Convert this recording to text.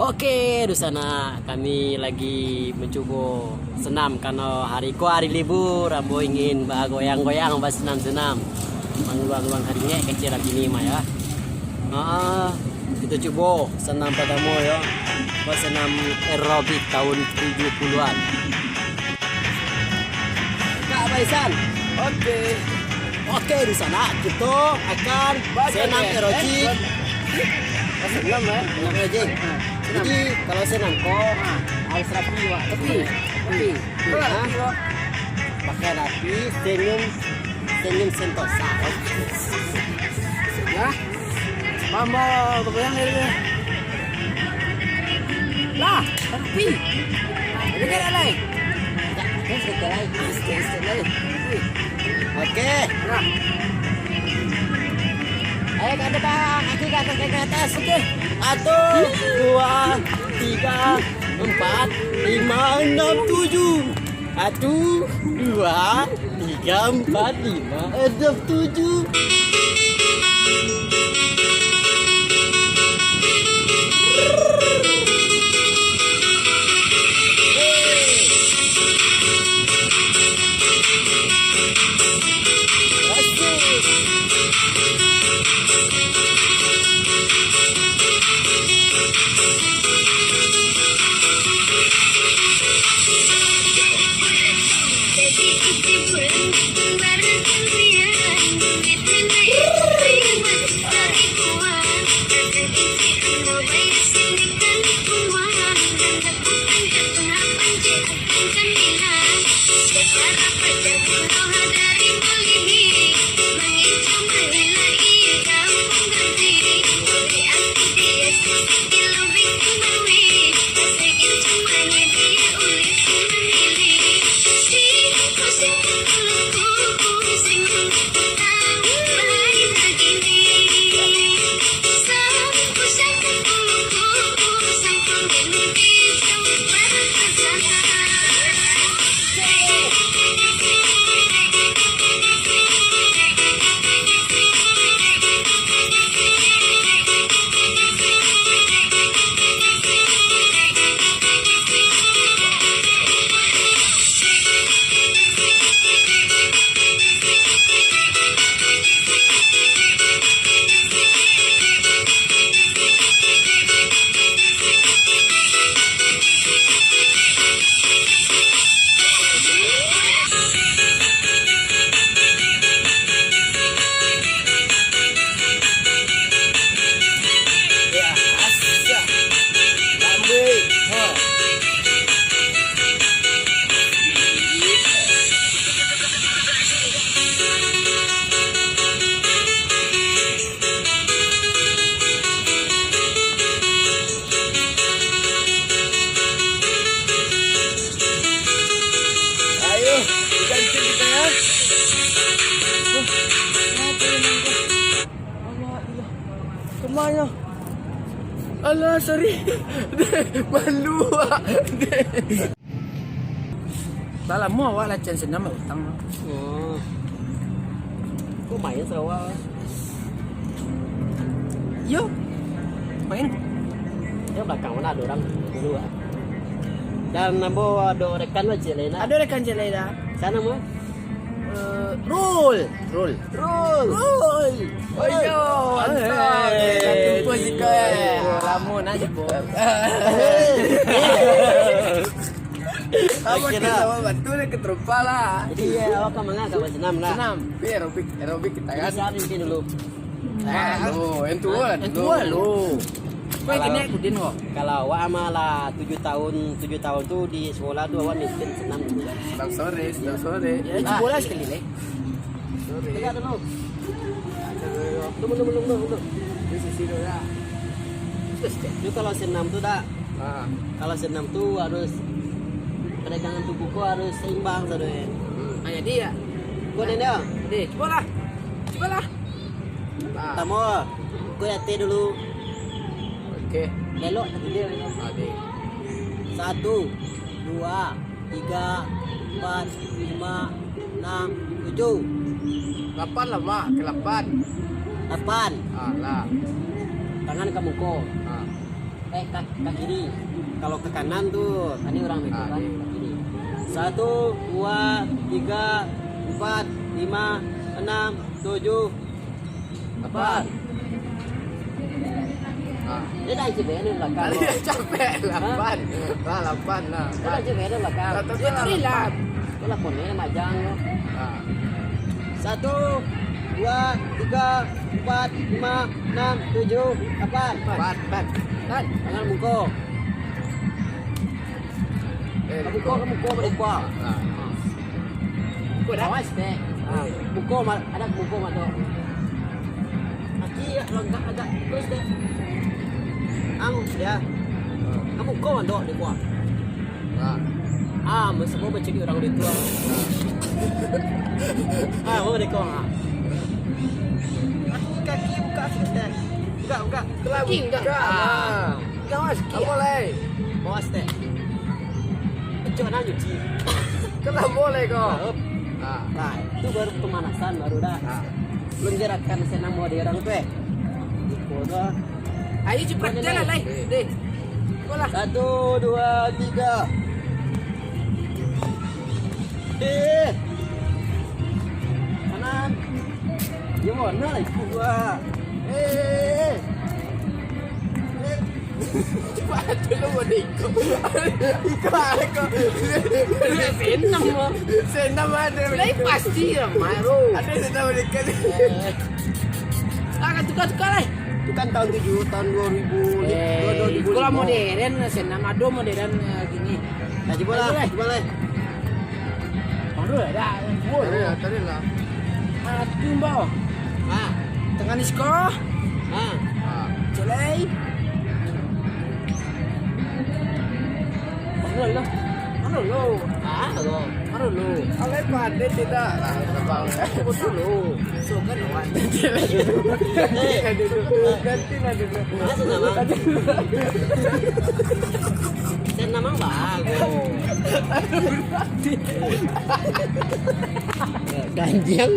Oke, di sana kami lagi mencoba senam karena hari libur, ambo ingin goyang-goyang pas senam-senam. Mangluang-luang harinya kecil lagi nih mah ya. Kita coba senam padamu ya. Pas senam aerobik tahun 70-an. Kak Baisan. Oke, di sana kita akan senam aerobik. Senam ya, senam aja. Jadi kalau senam kok harus rapi wak, tapi pakai rapi, senyum sentosa. Ya, mama kebayang ini. Lah, tapi ini kan alay. Oke. Nah, Ayo ke depan, kaki ke atas. Oke. 1, 2, 3, 4, 5, 6, 7. 1, 2, 3, 4, 5, 6, 7. kemana? Alah, sorry. Malu ah. Salah mu awak lah chance senam utang. Oh. Kok main sawa? Yo. Main. Ya belakang mana ada orang dulu ah. Dan nambo ada rekan wajib lain. Ada rekan je lain dah. Sana mo? Roll. Roll. Oh yo, mantap. Jumpa jika lama nak jumpa. Apa kita betul ke terumpa lah. Jadi awak kan mangga kawan senam lah. Senam, aerobik kita kan. Bisa mungkin dulu. Entua lo. Kau kena ikutin kok. Kalau awak malah 7 tahun tuh di sekolah tuh awak miskin senam dulu. Sedang sore. Ya, bola sekali leh. Tengah dulu. Tunggu. Di sisi tu lah. Itu kalau senam tuh dah. Kalau senam tuh harus peregangan tubuhku harus seimbang saudara. Hanya dia. Kau dia. Deh, cobalah. Tamu. Kau hati dulu. Okey. Lelok hati dia. Ada. 1, 2, 3, 4, 5, 6, 7. 8 lah mak, ke 8. 8. Lah. Tangan ke muka. Kak kiri. Kalau ke kanan tuh, tadi orang itu kan kak kiri. 1, 2, 3, 4, 5, 6, 7. Apa? Dia dah isi beda belakang. Dia capek 8. Lah 8 lah. Dia dah isi beda belakang. Dia trilap. Itu lah konnya majang lo. 1, 2, 3, 4, 5, 6, 7, 8. 4. Tangan muko. Kamu muko balik kuah. Kau dah. Awas deh. Muko ada muko mado. Aki agak terus deh. Ya. Kamu muko mado di kuah. Mesti mau baca orang di tua. Mau di kuah. Kaki buka sedikit. Buka. Kaki enggak. Enggak mas. Enggak boleh. Awas deh. Jangan nyuci. Enggak boleh kok. Nah, itu baru pemanasan baru dah. Belum gerakan senam modern tuh. Bodoh. Ayo cepat jalan lai. Deh. Bola. 1, 2, 3. Kanan. Gimana lagi gua? Cepat dulu mau ikut. Senam ada. Lai pasti lah maru. Ada senam dekat. Kan tukar lai. Itu kan tahun 2000. Kalau modern senam ado modern gini. Nah, coba lah. Baru ada. Tadi lah. Aduh mbak. Tengah ni sekolah. Celai. Mana lo? Alai pandai tidak. Betul lo. So kan awak. Ganti lah dulu. Senam bagus. Ganjang.